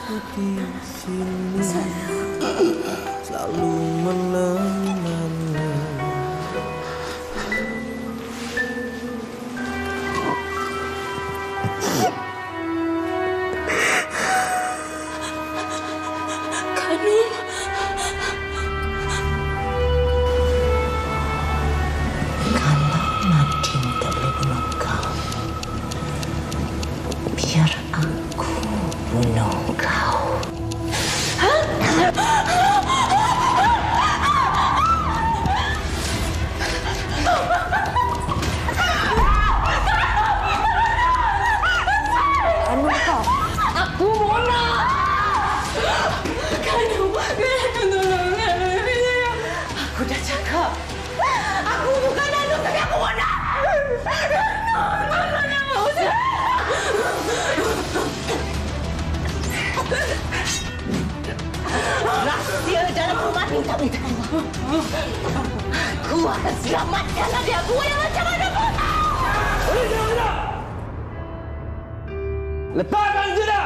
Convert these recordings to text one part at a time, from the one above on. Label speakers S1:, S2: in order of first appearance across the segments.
S1: di sini selalu menemani.
S2: Rahsia dalam rumah ini tak boleh tahu. Aku akan selamatkan adik aku yang macam mana pun.
S3: Sudah! Letakkan sudah!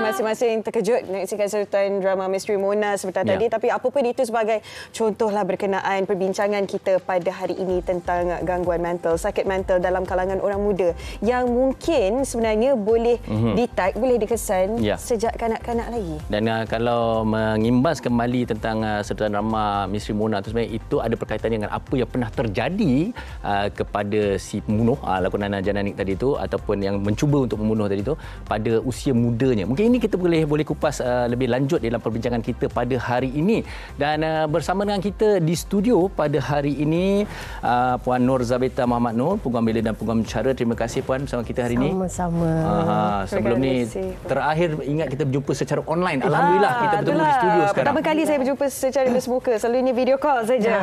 S4: Masing-masing terkejut menyaksikan serutan drama Misteri Mona sebentar tadi. Tapi apa pun itu sebagai contohlah berkenaan perbincangan kita pada hari ini tentang gangguan mental, sakit mental dalam kalangan orang muda yang mungkin sebenarnya boleh detect, boleh dikesan sejak kanak-kanak lagi. Dan kalau mengimbas kembali tentang serutan drama Misteri Mona itu sebenarnya itu ada berkaitan dengan apa yang pernah terjadi kepada si pembunuh lakonan Jananik tadi itu ataupun yang mencuba untuk membunuh tadi itu pada usia mudanya. Mungkin ini kita boleh kupas lebih lanjut dalam perbincangan kita pada hari ini. Dan bersama dengan kita di studio pada hari ini Puan Nur Zabita Muhammad Nur, Peguam Bela dan Peguam Cara. Terima kasih Puan bersama kita hari ini.
S5: Sama-sama.
S4: Sebelum ni terakhir ingat kita berjumpa secara online. Alhamdulillah kita bertemu di studio sekarang. Pertama kali saya berjumpa secara bersemuka. Selalunya video call saja.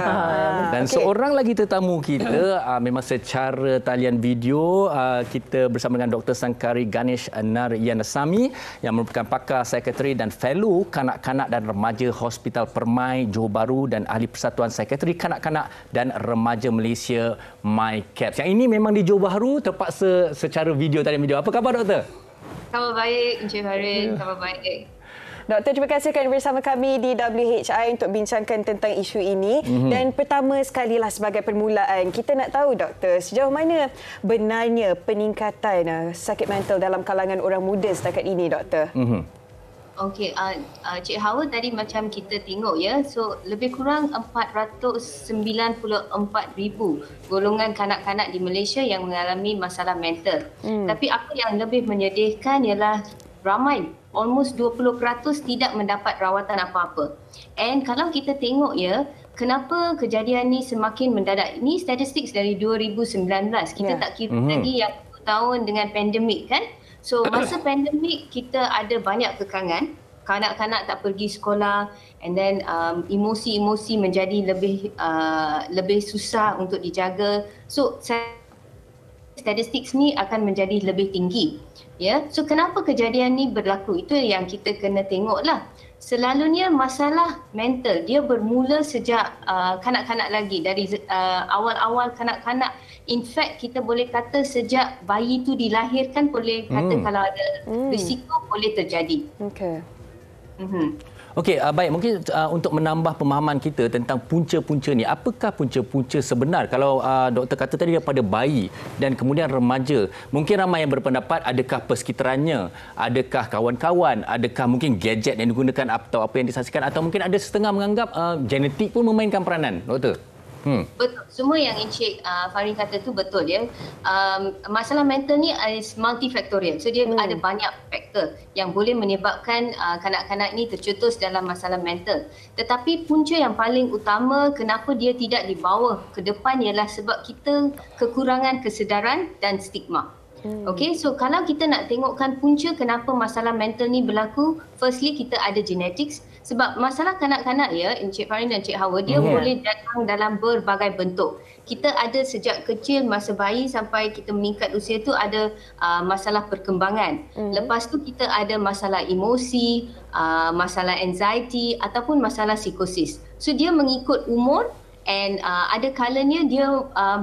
S4: Dan seorang lagi tetamu kita memang secara talian video kita bersama dengan Dr. Sangkari Ganesh Naryanasamy yang merupakan pakar psikiatri dan fellow kanak-kanak dan remaja Hospital Permai Johor Bahru dan ahli Persatuan Psikiatri Kanak-kanak dan Remaja Malaysia MyCaps. Yang ini memang di Johor Bahru terpaksa secara video talian video. Apa khabar doktor?
S6: Khabar baik Encik Farid, khabar baik.
S4: Doktor, terima kasih kerana bersama kami di WHI untuk bincangkan tentang isu ini. Dan pertama sekali lah sebagai permulaan, kita nak tahu doktor, sejauh mana benarnya peningkatan sakit mental dalam kalangan orang muda setakat ini doktor?
S6: Okey, Cik Hawa tadi macam kita tengok ya, so lebih kurang 494,000 golongan kanak-kanak di Malaysia yang mengalami masalah mental. Tapi apa yang lebih menyedihkan ialah ramai, almost 20% tidak mendapat rawatan apa-apa. And kalau kita tengok ya, kenapa kejadian ni semakin mendadak? Ini statistik dari 2019. Kita tak kira lagi yang 2 tahun dengan pandemik kan. So masa pandemik kita ada banyak kekangan. Kanak-kanak tak pergi sekolah and then emosi-emosi menjadi lebih susah untuk dijaga. So statistik ni akan menjadi lebih tinggi. Ya, so kenapa kejadian ni berlaku? Itu yang kita kena tengoklah. Selalunya masalah mental dia bermula sejak kanak-kanak lagi, dari awal-awal kanak-kanak. In fact kita boleh kata sejak bayi tu dilahirkan, boleh kata kalau ada risiko boleh terjadi.
S4: Okey, baik. Mungkin untuk menambah pemahaman kita tentang punca-punca ni, apakah punca-punca sebenar? Kalau doktor kata tadi daripada bayi dan kemudian remaja, mungkin ramai yang berpendapat adakah persekitarannya, adakah kawan-kawan, adakah mungkin gadget yang digunakan atau apa yang disaksikan, atau mungkin ada setengah menganggap genetik pun memainkan peranan, doktor?
S6: Betul. Semua yang Encik Farid kata tu betul ya. Masalah mental ni is multifaktorial. So dia ada banyak faktor yang boleh menyebabkan kanak-kanak ni tercetus dalam masalah mental. Tetapi punca yang paling utama kenapa dia tidak dibawa ke depan ialah sebab kita kekurangan kesedaran dan stigma. Okey, so kalau kita nak tengokkan punca kenapa masalah mental ni berlaku, firstly kita ada genetics. Sebab masalah kanak-kanak ya, Encik Farin dan Encik Hawa, dia boleh datang dalam berbagai bentuk. Kita ada sejak kecil, masa bayi sampai kita meningkat usia tu ada masalah perkembangan. Lepas tu kita ada masalah emosi, masalah anxiety ataupun masalah psikosis. So dia mengikut umur. And ada kalanya dia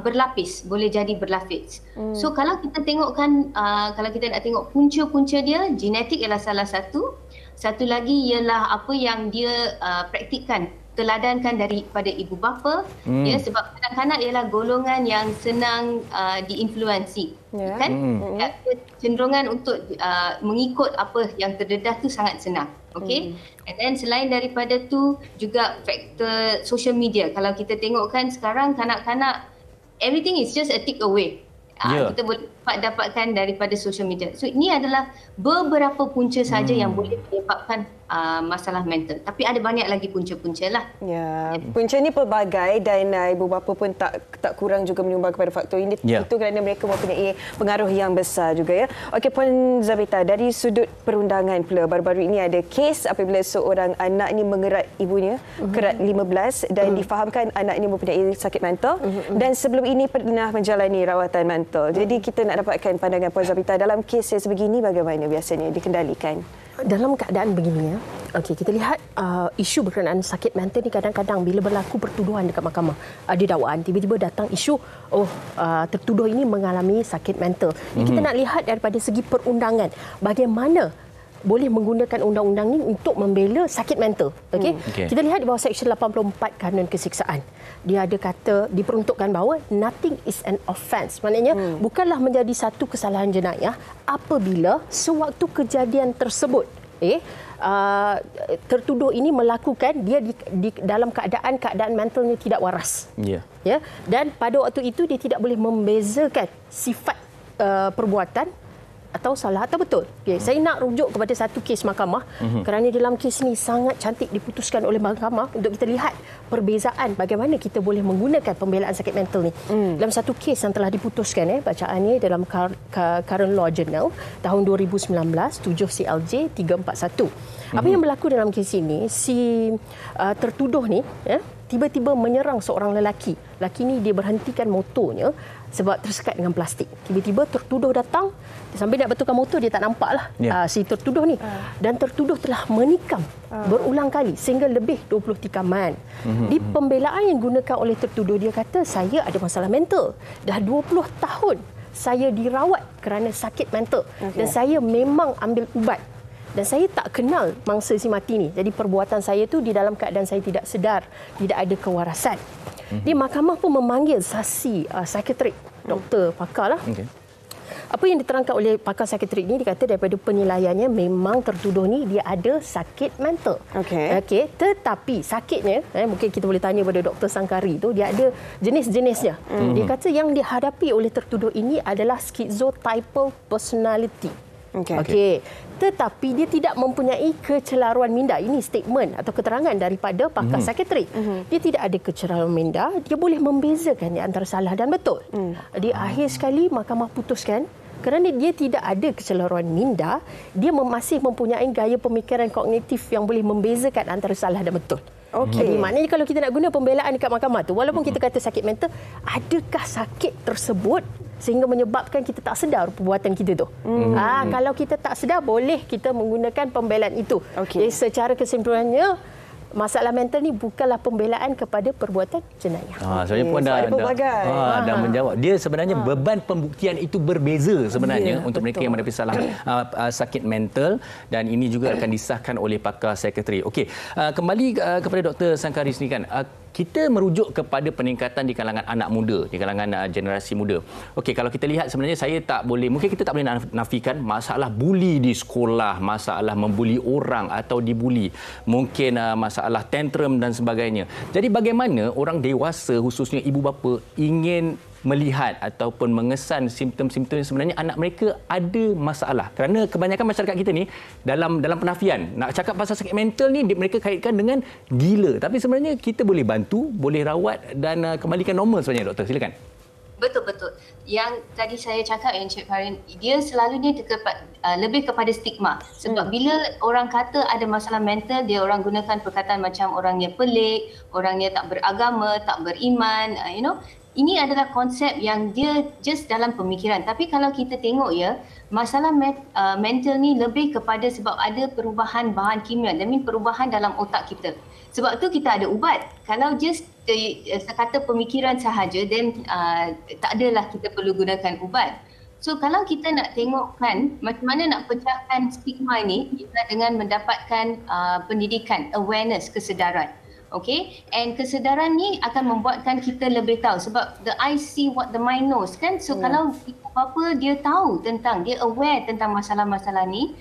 S6: berlapis, boleh jadi berlapis. So kalau kita tengokkan, kalau kita nak tengok punca-punca dia, genetik ialah salah satu. Satu lagi ialah apa yang dia praktikkan, teladankan daripada ibu bapa. Ya, sebab kanak-kanak ialah golongan yang senang diinfluensi. Kan? Cenderungan untuk mengikut apa yang terdedah tu sangat senang. Okay, and then selain daripada tu juga faktor social media. Kalau kita tengokkan sekarang kanak-kanak, everything is just a tick away. Kita boleh dapatkan daripada social media. So ini adalah beberapa punca saja yang boleh menyebabkan masalah mental. Tapi ada banyak lagi punca-punca lah.
S4: Ya, punca ni pelbagai dan ibu bapa pun tak kurang juga menyumbang kepada faktor ini. Itu kerana mereka mempunyai pengaruh yang besar juga ya. Okey, Puan Zabita, dari sudut perundangan pula, baru-baru ini ada kes apabila seorang anak ini mengerat ibunya, kerat 15 dan difahamkan anak ini mempunyai sakit mental dan sebelum ini pernah menjalani rawatan mental. Jadi kita nak dapatkan pandangan Puan Zabita dalam kes yang sebegini bagaimana biasanya dikendalikan?
S5: Dalam keadaan begini ya, kita lihat isu berkenaan sakit mental ni kadang-kadang bila berlaku pertuduhan dekat mahkamah, ada dakwaan, tiba-tiba datang isu tertuduh ini mengalami sakit mental. Kita nak lihat daripada segi perundangan, bagaimana boleh menggunakan undang-undang ini untuk membela sakit mental. Kita lihat di bawah Seksyen 84 Kanun Kesiksaan. Dia ada kata diperuntukkan bahawa nothing is an offence. Maknanya bukanlah menjadi satu kesalahan jenayah apabila sewaktu kejadian tersebut tertuduh ini melakukan dia di dalam keadaan mentalnya tidak waras. Ya, dan pada waktu itu dia tidak boleh membezakan sifat perbuatan atau salah atau betul. Saya nak rujuk kepada satu kes mahkamah kerana dalam kes ini sangat cantik diputuskan oleh mahkamah untuk kita lihat perbezaan bagaimana kita boleh menggunakan pembelaan sakit mental ni. Dalam satu kes yang telah diputuskan bacaannya dalam Current Law Journal tahun 2019 7 CLJ 341. Apa yang berlaku dalam kes ini, si tertuduh ni tiba-tiba menyerang seorang lelaki. Lelaki ni dia berhentikan motornya sebab tersekat dengan plastik. Tiba-tiba tertuduh datang, sambil nak betulkan motor dia tak nampaklah si tertuduh ni. Dan tertuduh telah menikam berulang kali sehingga lebih 20 tikaman. Di pembelaan yang digunakan oleh tertuduh, dia kata saya ada masalah mental. Dah 20 tahun saya dirawat kerana sakit mental dan saya memang ambil ubat. Dan saya tak kenal mangsa si mati ni. Jadi perbuatan saya tu di dalam keadaan saya tidak sedar, tidak ada kewarasan. Di mahkamah pun memanggil saksi psikiatrik, doktor, pakar lah. Apa yang diterangkan oleh pakar psikiatrik ni, dikata daripada penilaiannya memang tertuduh ni dia ada sakit mental. Tetapi sakitnya, mungkin kita boleh tanya pada Dr. Sangkari tu, dia ada jenis-jenisnya. Dia kata yang dihadapi oleh tertuduh ini adalah schizotypal personality. Tetapi dia tidak mempunyai kecelaruan minda. Ini statement atau keterangan daripada pakar psikiatrik. Dia tidak ada kecelaruan minda, dia boleh membezakan di antara salah dan betul. Di akhir sekali mahkamah putuskan kerana dia tidak ada kecelaruan minda, dia masih mempunyai gaya pemikiran kognitif yang boleh membezakan antara salah dan betul. Jadi maknanya kalau kita nak guna pembelaan dekat mahkamah tu, walaupun kita kata sakit mental, adakah sakit tersebut sehingga menyebabkan kita tak sedar perbuatan kita tu? Kalau kita tak sedar, boleh kita menggunakan pembelaan itu. Jadi secara kesimpulannya, masalah mental ni bukanlah pembelaan kepada perbuatan jenayah.
S7: Sebenarnya Puan dah menjawab. Dia sebenarnya beban pembuktian itu berbeza sebenarnya untuk mereka yang menghadapi salah sakit mental, dan ini juga akan disahkan oleh pakar psikiatri. Kembali kepada Dr. Sangkari sini kan. Kita merujuk kepada peningkatan di kalangan anak muda, di kalangan generasi muda. Kalau kita lihat sebenarnya mungkin kita tak boleh nafikan masalah buli di sekolah, masalah membuli orang atau dibuli, mungkin masalah tantrum dan sebagainya. Jadi bagaimana orang dewasa, khususnya ibu bapa, ingin melihat ataupun mengesan simptom-simptom sebenarnya anak mereka ada masalah? Kerana kebanyakan masyarakat kita ni dalam penafian, nak cakap pasal sakit mental ni mereka kaitkan dengan gila, tapi sebenarnya kita boleh bantu, boleh rawat dan kembalikan normal sebenarnya, doktor. Silakan.
S6: Betul-betul. Yang tadi saya cakap yang Cik Farin, dia selalunya lebih kepada stigma. Sebab bila orang kata ada masalah mental, dia orang gunakan perkataan macam orangnya pelik, orangnya tak beragama, tak beriman, Ini adalah konsep yang dia just dalam pemikiran. Tapi kalau kita tengok masalah mental ni lebih kepada sebab ada perubahan bahan kimia, demi perubahan dalam otak kita. Sebab tu kita ada ubat. Kalau just sekata pemikiran sahaja, then tak adalah kita perlu gunakan ubat. So kalau kita nak tengokkan macam mana nak pecahkan stigma ini, kita dengan mendapatkan pendidikan, awareness, kesedaran. Okay, and kesedaran ni akan membuatkan kita lebih tahu sebab the eye see what the mind knows kan. So kalau apa-apa dia tahu tentang, dia aware tentang masalah-masalah ni,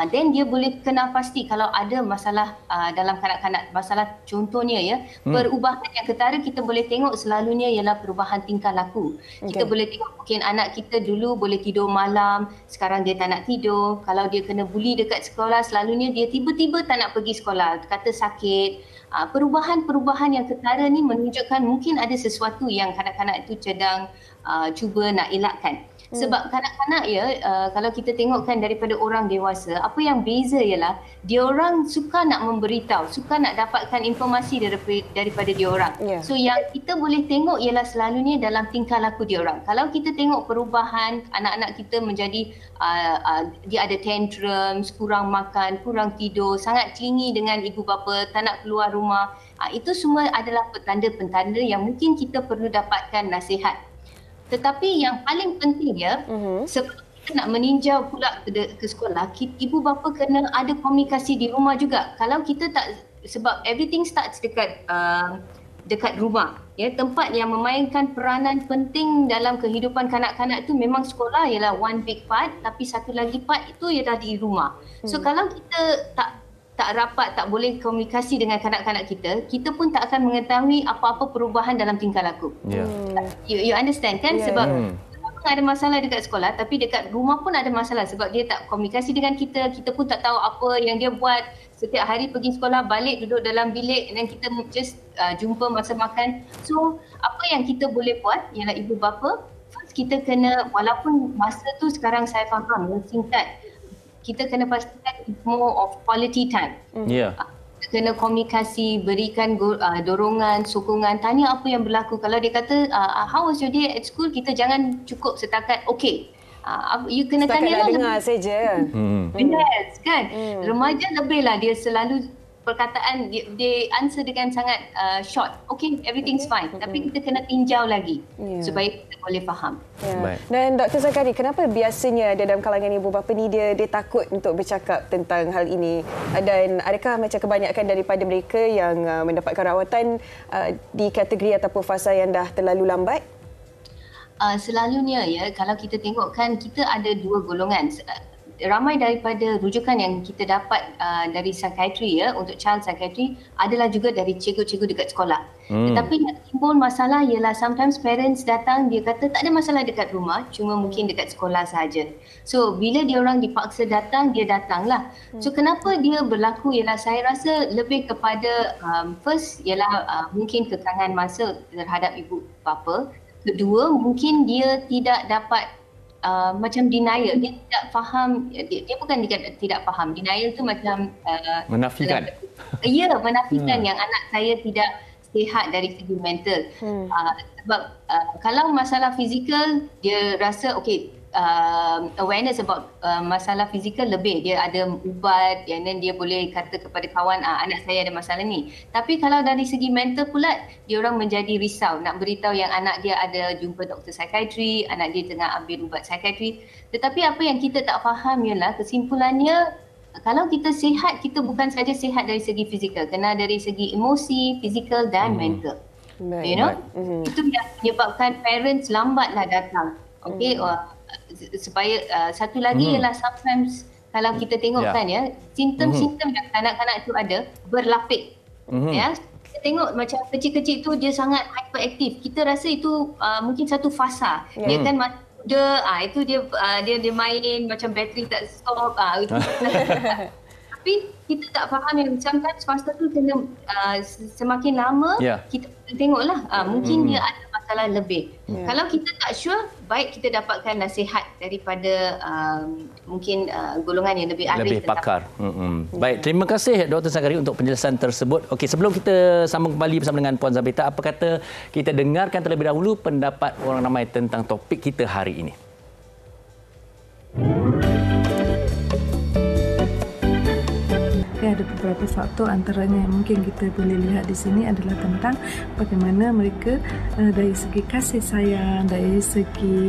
S6: then dia boleh kenal pasti kalau ada masalah dalam kanak-kanak. Masalah contohnya perubahan yang ketara kita boleh tengok selalunya ialah perubahan tingkah laku. Kita boleh tengok mungkin anak kita dulu boleh tidur malam, sekarang dia tak nak tidur. Kalau dia kena buli dekat sekolah, selalunya dia tiba-tiba tak nak pergi sekolah, kata sakit. Perubahan-perubahan yang ketara ni menunjukkan mungkin ada sesuatu yang kanak-kanak itu sedang cuba nak elakkan. Sebab kanak-kanak kalau kita tengokkan daripada orang dewasa, apa yang beza ialah dia orang suka nak memberitahu, suka nak dapatkan informasi daripada dia orang. So yang kita boleh tengok ialah selalunya dalam tingkah laku dia orang. Kalau kita tengok perubahan anak-anak kita menjadi dia ada tantrums, kurang makan, kurang tidur, sangat clingy dengan ibu bapa, tak nak keluar rumah, itu semua adalah petanda-petanda yang mungkin kita perlu dapatkan nasihat. Tetapi yang paling penting sebab kita nak meninjau pula ke sekolah, ibu bapa kena ada komunikasi di rumah juga. Kalau kita tak, sebab everything starts dekat rumah. Tempat yang memainkan peranan penting dalam kehidupan kanak-kanak itu memang sekolah ialah one big part, tapi satu lagi part itu ialah di rumah. So kalau kita tak rapat, tak boleh komunikasi dengan kanak-kanak kita, kita pun tak akan mengetahui apa-apa perubahan dalam tingkah laku. You understand kan? Sebab ada masalah dekat sekolah, tapi dekat rumah pun ada masalah sebab dia tak komunikasi dengan kita, kita pun tak tahu apa yang dia buat. Setiap hari pergi sekolah, balik duduk dalam bilik dan kita just jumpa masa makan. So apa yang kita boleh buat ialah ibu bapa, first kita kena, walaupun masa tu sekarang saya faham singkat, kita kena pastikan more of quality time. Kena komunikasi, berikan dorongan, sokongan, tanya apa yang berlaku. Kalau dia kata, how was your day at school? Kita jangan cukup setakat, okay. You kena
S4: setakat
S6: tanya lah.
S4: dengar saja.
S6: Yes, kan? Remaja lebih lah, dia selalu perkataan, dia answer dengan sangat short. Okay, everything's fine. Tapi kita kena tinjau lagi supaya kita boleh faham.
S4: Dan Dr. Zakari, kenapa biasanya dalam kalangan ibu bapa ni dia takut untuk bercakap tentang hal ini? Dan adakah macam kebanyakan daripada mereka yang mendapatkan rawatan di kategori ataupun fasa yang dah terlalu lambat?
S6: Selalunya kalau kita tengok kan, kita ada dua golongan. Ramai daripada rujukan yang kita dapat dari psikiatri untuk child psychiatry adalah juga dari cikgu-cikgu dekat sekolah. Tetapi yang timbul masalah ialah sometimes parents datang, dia kata tak ada masalah dekat rumah, cuma mungkin dekat sekolah sahaja. So bila dia orang dipaksa datang, dia datanglah. So kenapa dia berlaku ialah saya rasa lebih kepada first ialah mungkin kekangan masa terhadap ibu bapa. Kedua, mungkin dia tidak dapat macam denial, dia tidak faham, dia bukan tidak faham. Denial tu macam
S7: menafikan.
S6: Menafikan yang anak saya tidak sihat dari segi mental. Sebab kalau masalah fizikal, dia rasa okay, awareness about masalah fizikal lebih, dia ada ubat and then dia boleh kata kepada kawan, anak saya ada masalah ni. Tapi kalau dari segi mental pula, dia orang menjadi risau nak beritahu yang anak dia ada jumpa doktor psikiatri, anak dia tengah ambil ubat psikiatri. Tetapi apa yang kita tak faham ialah kesimpulannya, kalau kita sihat, kita bukan saja sihat dari segi fizikal, kena dari segi emosi, fizikal dan mental. Itu yang menyebabkan parents lambatlah datang. Okay, supaya satu lagi ialah sometimes kalau kita tengokkan simptom-simptom yang kanak-kanak itu ada berlapik. Kita tengok macam kecil-kecil tu dia sangat hyperaktif. Kita rasa itu mungkin satu fasa. Dia kan muda, itu dia main macam bateri tak stop. Tapi kita tak faham yang sometimes fasa tu kena semakin lama kita tengoklah mungkin dia ada masalah lebih. Kalau kita tak sure, baik kita dapatkan nasihat daripada mungkin golongan yang lebih ahli.
S7: Lebih pakar. Baik, terima kasih Dr. Sagari untuk penjelasan tersebut. Okey, sebelum kita sambung kembali bersama dengan Puan Zabita, apa kata kita dengarkan terlebih dahulu pendapat orang ramai tentang topik kita hari ini.
S8: Ada beberapa faktor, antaranya yang mungkin kita boleh lihat di sini adalah tentang bagaimana mereka dari segi kasih sayang, dari segi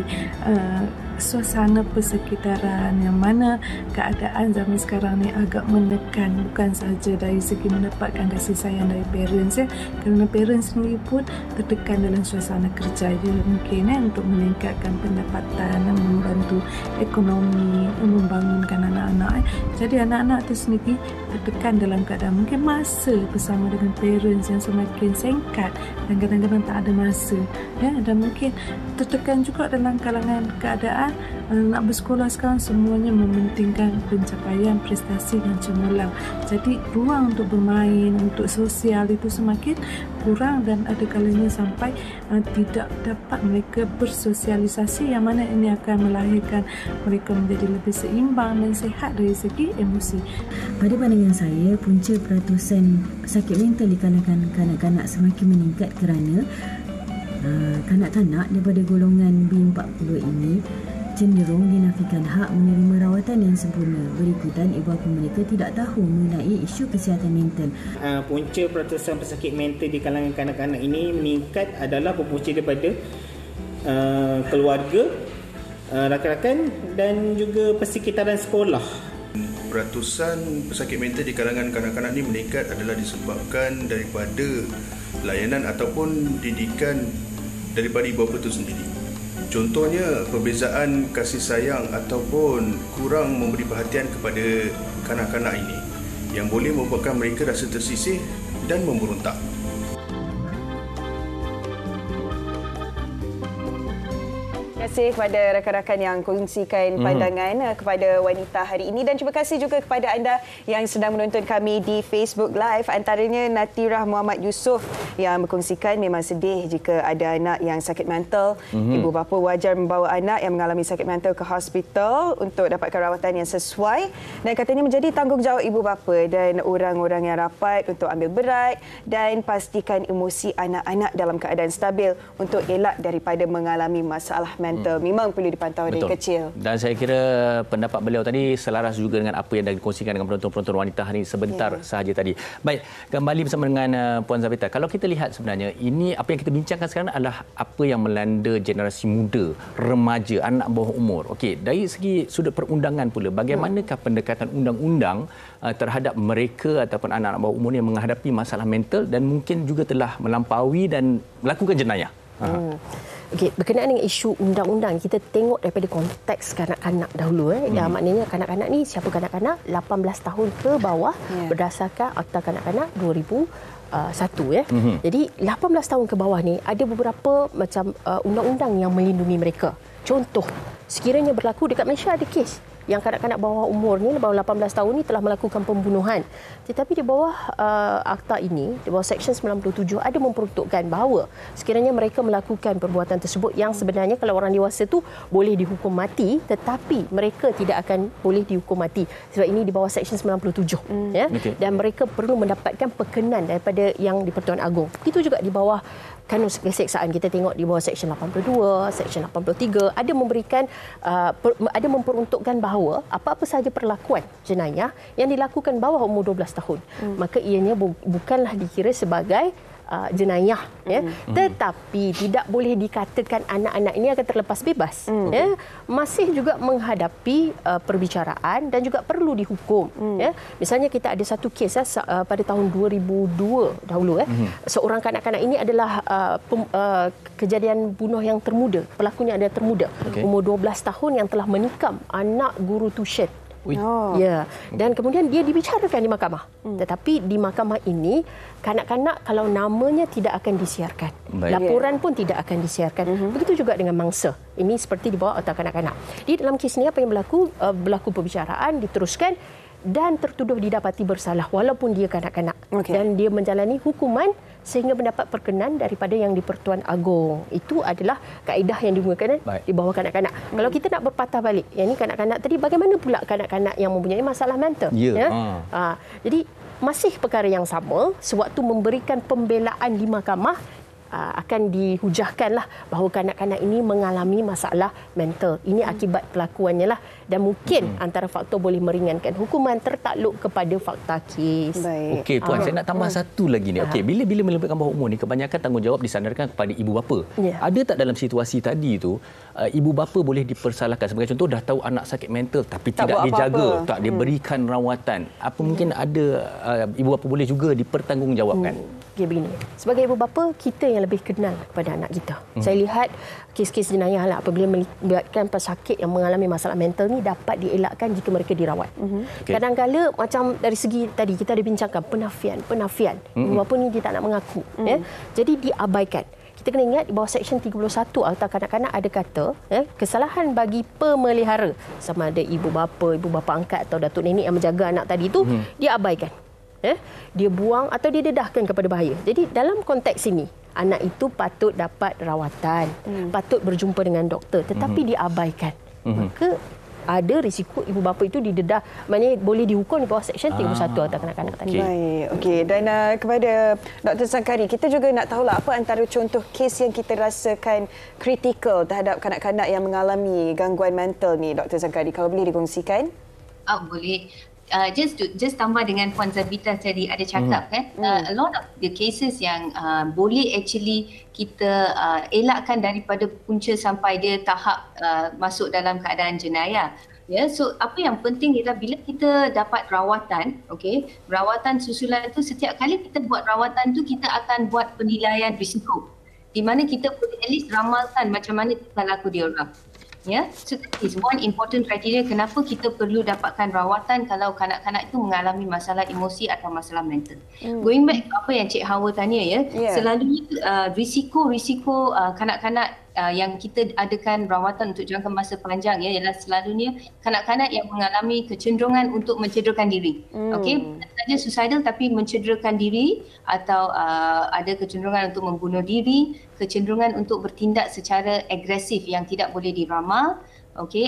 S8: suasana persekitaran, yang mana keadaan zaman sekarang ni agak menekan, bukan sahaja dari segi mendapatkan kasih sayang dari parents, kerana parents sendiri pun tertekan dalam suasana kerja je mungkin untuk meningkatkan pendapatan, membantu ekonomi, membangunkan anak-anak. Jadi anak-anak itu sendiri tertekan dalam keadaan mungkin masa bersama dengan parents yang semakin singkat dan kadang-kadang tak ada masa, dan mungkin tertekan juga dalam kalangan keadaan nak bersekolah sekarang semuanya mementingkan pencapaian prestasi dan cemerlang. Jadi ruang untuk bermain, untuk sosial itu semakin kurang dan ada kalanya sampai tidak dapat mereka bersosialisasi, yang mana ini akan melahirkan mereka menjadi lebih seimbang dan sihat dari segi emosi.
S9: Pada pandangan saya, punca peratusan sakit mental di kalangan kanak-kanak semakin meningkat kerana kanak-kanak daripada golongan B40 ini cenderung dinafikan hak menerima rawatan yang sempurna. Berikutan, ibu bapa mereka tidak tahu mengenai isu kesihatan mental.
S10: Punca peratusan pesakit mental di kalangan kanak-kanak ini meningkat adalah berpunca daripada keluarga, rakan-rakan dan juga persekitaran sekolah.
S11: Peratusan pesakit mental di kalangan kanak-kanak ini meningkat adalah disebabkan daripada layanan ataupun didikan daripada ibu bapa itu sendiri. Contohnya, perbezaan kasih sayang ataupun kurang memberi perhatian kepada kanak-kanak ini yang boleh membuatkan mereka rasa tersisih dan memberontak.
S4: Terima kasih kepada rakan-rakan yang kongsikan pandangan kepada wanita hari ini, dan terima kasih juga kepada anda yang sedang menonton kami di Facebook Live. Antaranya Natirah Muhammad Yusof yang berkongsikan memang sedih jika ada anak yang sakit mental. Ibu bapa wajar membawa anak yang mengalami sakit mental ke hospital untuk dapatkan rawatan yang sesuai, dan katanya menjadi tanggungjawab ibu bapa dan orang-orang yang rapat untuk ambil berat dan pastikan emosi anak-anak dalam keadaan stabil untuk elak daripada mengalami masalah mental. Memang perlu dipantau dari kecil. Dan
S7: saya kira pendapat beliau tadi selaras juga dengan apa yang dah dikongsikan dengan penonton-penonton wanita hari ini sebentar sahaja tadi. Baik, kembali bersama dengan Puan Zabita. Kalau kita lihat sebenarnya ini apa yang kita bincangkan sekarang adalah apa yang melanda generasi muda, remaja, anak bawah umur. Okey, dari segi sudut perundangan pula, bagaimanakah pendekatan undang-undang terhadap mereka ataupun anak-anak bawah umur yang menghadapi masalah mental dan mungkin juga telah melampaui dan melakukan jenayah?
S5: Okey, berkenaan dengan isu undang-undang, kita tengok daripada konteks kanak-kanak dahulu. Yang maknanya kanak-kanak ni, siapa kanak-kanak? 18 tahun ke bawah berdasarkan Akta Kanak-kanak 2001. Jadi 18 tahun ke bawah ni ada beberapa macam undang-undang yang melindungi mereka. Contoh, sekiranya berlaku dekat Malaysia ada kes yang kanak-kanak bawah umur ni, bawah 18 tahun ni telah melakukan pembunuhan. Tetapi di bawah akta ini, di bawah Seksyen 97 ada memperuntukkan bahawa sekiranya mereka melakukan perbuatan tersebut yang sebenarnya kalau orang dewasa tu boleh dihukum mati, tetapi mereka tidak akan boleh dihukum mati. Sebab ini di bawah Seksyen 97. Dan mereka perlu mendapatkan perkenan daripada yang di Pertuan Agong. Begitu juga di bawah Kanun Keseksaan, kita tengok di bawah Seksyen 82, Seksyen 83 ada memberikan ada memperuntukkan bahawa apa-apa sahaja perlakuan jenayah yang dilakukan bawah umur 12 tahun, maka ianya bukanlah dikira sebagai jenayah, tetapi tidak boleh dikatakan anak-anak ini akan terlepas bebas. Masih juga menghadapi perbicaraan dan juga perlu dihukum. Misalnya kita ada satu kes pada tahun 2002 dahulu. Seorang kanak-kanak ini adalah kejadian bunuh yang termuda. Pelakunya adalah termuda, umur 12 tahun yang telah menikam anak guru tuition. Ya, dan kemudian dia dibicarakan di mahkamah. Tetapi di mahkamah ini kanak-kanak kalau namanya tidak akan disiarkan. Laporan pun tidak akan disiarkan. Begitu juga dengan mangsa. Ini seperti di bawah Akta Kanak-kanak. Di dalam kes ini apa yang berlaku? Berlaku perbicaraan, diteruskan dan tertuduh didapati bersalah walaupun dia kanak-kanak. Dan dia menjalani hukuman sehingga mendapat perkenan daripada Yang di-Pertuan Agong. Itu adalah kaedah yang digunakan di bawah kanak-kanak. Kalau kita nak berpatah balik, yang ini kanak-kanak tadi, bagaimana pula kanak-kanak yang mempunyai masalah mental? Jadi masih perkara yang sama, sewaktu memberikan pembelaan di mahkamah, akan dihujahkanlah bahawa kanak-kanak ini mengalami masalah mental. Ini akibat pelakuannya lah, dan mungkin antara faktor boleh meringankan hukuman tertakluk kepada fakta kes.
S7: Okey Puan, saya nak tambah satu lagi ni. Okey, bila melibatkan bawah umur ni, kebanyakan tanggungjawab disandarkan kepada ibu bapa. Ada tak dalam situasi tadi tu ibu bapa boleh dipersalahkan? Sebagai contoh, dah tahu anak sakit mental tapi tidak dijaga, tak diberikan rawatan. Apa mungkin ada ibu bapa boleh juga dipertanggungjawabkan?
S5: Okey, begini. Sebagai ibu bapa, kita yang lebih kenal kepada anak kita. Saya lihat kes-kes jenayah lah, apabila melibatkan pesakit yang mengalami masalah mental ni dapat dielakkan jika mereka dirawat. Kadang-kala macam dari segi tadi kita ada bincangkan penafian. Ibu bapa ni dia tak nak mengaku. Jadi diabaikan. Kita kena ingat di bawah Seksyen 31 Akta Kanak-Kanak ada kata kesalahan bagi pemelihara, sama ada ibu bapa angkat atau datuk nenek yang menjaga anak tadi itu, diabaikan. Dia buang atau dia dedahkan kepada bahaya. Jadi dalam konteks ini, anak itu patut dapat rawatan, patut berjumpa dengan doktor, tetapi diabaikan. Maka ada risiko ibu bapa itu didedah, maknanya boleh dihukum di bawah Seksyen 31 Akta Kanak-Kanak tadi.
S4: Baik, okey. Dan kepada Dr. Sangkari, kita juga nak tahulah apa antara contoh kes yang kita rasakan kritikal terhadap kanak-kanak yang mengalami gangguan mental ni, Dr. Sangkari, kalau boleh dikongsikan?
S6: Boleh. Just tambah dengan Puan Zabita tadi ada cakap kan, a lot of the cases yang boleh actually kita elakkan daripada punca sampai dia tahap masuk dalam keadaan jenayah. So apa yang penting ialah bila kita dapat rawatan, rawatan susulan tu, setiap kali kita buat rawatan tu kita akan buat penilaian risiko, di mana kita boleh at least ramalkan macam mana tingkah laku dia orang. So that is one important criteria kenapa kita perlu dapatkan rawatan kalau kanak-kanak itu mengalami masalah emosi atau masalah mental. Going back apa yang Cik Hawa tanya selalunya risiko kanak-kanak yang kita adakan rawatan untuk jangka masa panjang ialah selalunya kanak-kanak yang mengalami kecenderungan untuk mencederakan diri. Bukan saja suicidal tapi mencederakan diri, atau ada kecenderungan untuk membunuh diri, kecenderungan untuk bertindak secara agresif yang tidak boleh diramal.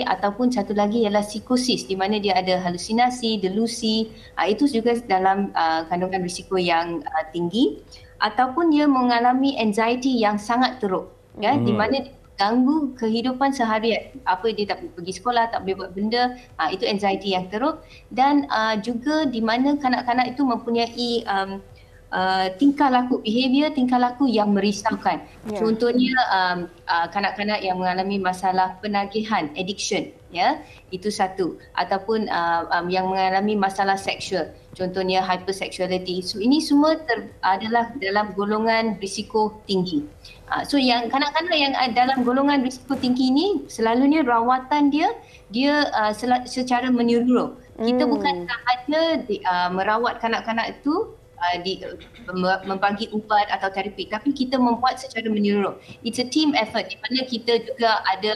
S6: Ataupun satu lagi ialah psikosis, di mana dia ada halusinasi, delusi. Itu juga dalam kandungan risiko yang tinggi. Ataupun dia mengalami anxiety yang sangat teruk, di mana ganggu kehidupan seharian. Dia tak boleh pergi sekolah, tak boleh buat benda, itu anxiety yang teruk. Dan juga di mana kanak-kanak itu mempunyai tingkah laku yang merisaukan. Contohnya kanak-kanak yang mengalami masalah penagihan, addiction, itu satu. Ataupun yang mengalami masalah seksual, contohnya hypersexuality. So ini semua adalah dalam golongan risiko tinggi. So yang kanak-kanak yang dalam golongan risiko tinggi ini, selalunya rawatan dia secara menyeluruh. Kita bukan sahaja merawat kanak-kanak itu membagi ubat atau terapi, tapi kita membuat secara menyeluruh. It's a team effort, di mana kita juga ada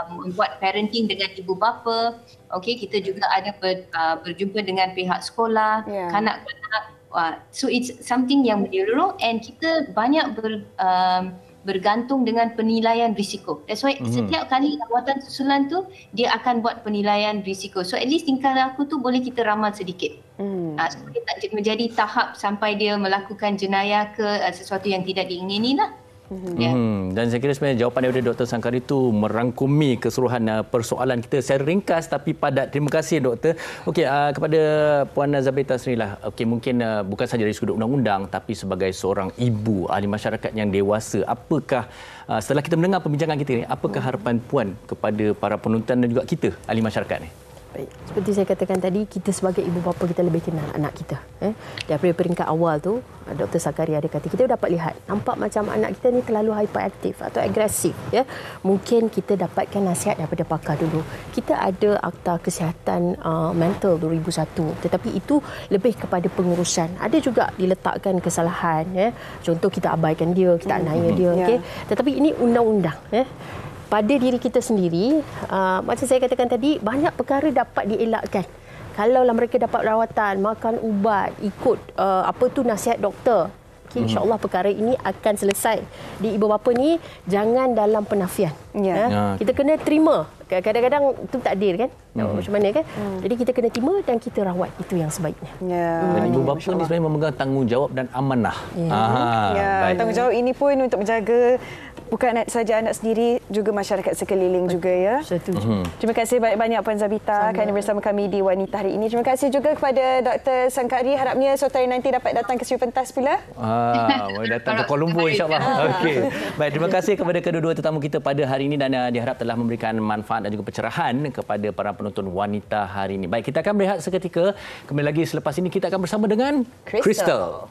S6: membuat parenting dengan ibu bapa. Kita juga ada berjumpa dengan pihak sekolah, kanak-kanak. So it's something yang menyeluruh, and kita banyak bergantung dengan penilaian risiko. That's why setiap kali rawatan susulan tu dia akan buat penilaian risiko. So at least tingkah laku tu boleh kita ramal sedikit. Supaya tak menjadi tahap sampai dia melakukan jenayah ke sesuatu yang tidak diingini lah.
S7: Dan saya kira sebenarnya jawapan daripada Dr. Sangkari itu merangkumi keseluruhan persoalan kita secara ringkas tapi padat. Terima kasih Doktor. Okey, kepada Puan Zabita Srilah. Okey, mungkin bukan sahaja dari sudut undang-undang tapi sebagai seorang ibu, ahli masyarakat yang dewasa, apakah setelah kita mendengar perbincangan kita ni, apakah harapan Puan kepada para penonton dan juga kita ahli masyarakat ni?
S5: Baik. Seperti saya katakan tadi, kita sebagai ibu bapa kita lebih kenal anak kita. Daripada peringkat awal tu, Dr. Sangkari ada kata, kita dapat lihat nampak macam anak kita ni terlalu hyperaktif atau agresif. Mungkin kita dapatkan nasihat daripada pakar dulu. Kita ada Akta Kesihatan Mental 2001, tetapi itu lebih kepada pengurusan. Ada juga diletakkan kesalahan. Contoh kita abaikan dia, kita aniaya dia. Tetapi ini undang-undang. Pada diri kita sendiri, macam saya katakan tadi, banyak perkara dapat dielakkan. Kalaulah mereka dapat rawatan, makan ubat, ikut nasihat doktor, Okay, InsyaAllah perkara ini akan selesai. Di ibu bapa ni jangan dalam penafian. Kita kena terima. Kadang-kadang itu takdir kan. Macam mana kan. Jadi kita kena terima dan kita rawat. Itu yang sebaiknya.
S7: Dan ibu bapa ni sebenarnya memegang tanggungjawab dan amanah.
S4: Tanggungjawab ini pun untuk menjaga bukan saja anak sendiri, juga masyarakat sekeliling juga ya.
S5: Setuju.
S4: Terima kasih banyak-banyak Puan Zabita kerana bersama kami di Wanita hari ini. Terima kasih juga kepada Dr. Sangkari. Harapnya suatu hari nanti dapat datang ke Studio Pentas pula.
S7: Boleh datang ke Kuala Lumpur insya-Allah. Okey. Baik, terima kasih kepada kedua-dua tetamu kita pada hari ini dan diharap telah memberikan manfaat dan juga pencerahan kepada para penonton Wanita hari ini. Baik, kita akan berehat seketika. Kembali lagi selepas ini kita akan bersama dengan Crystal.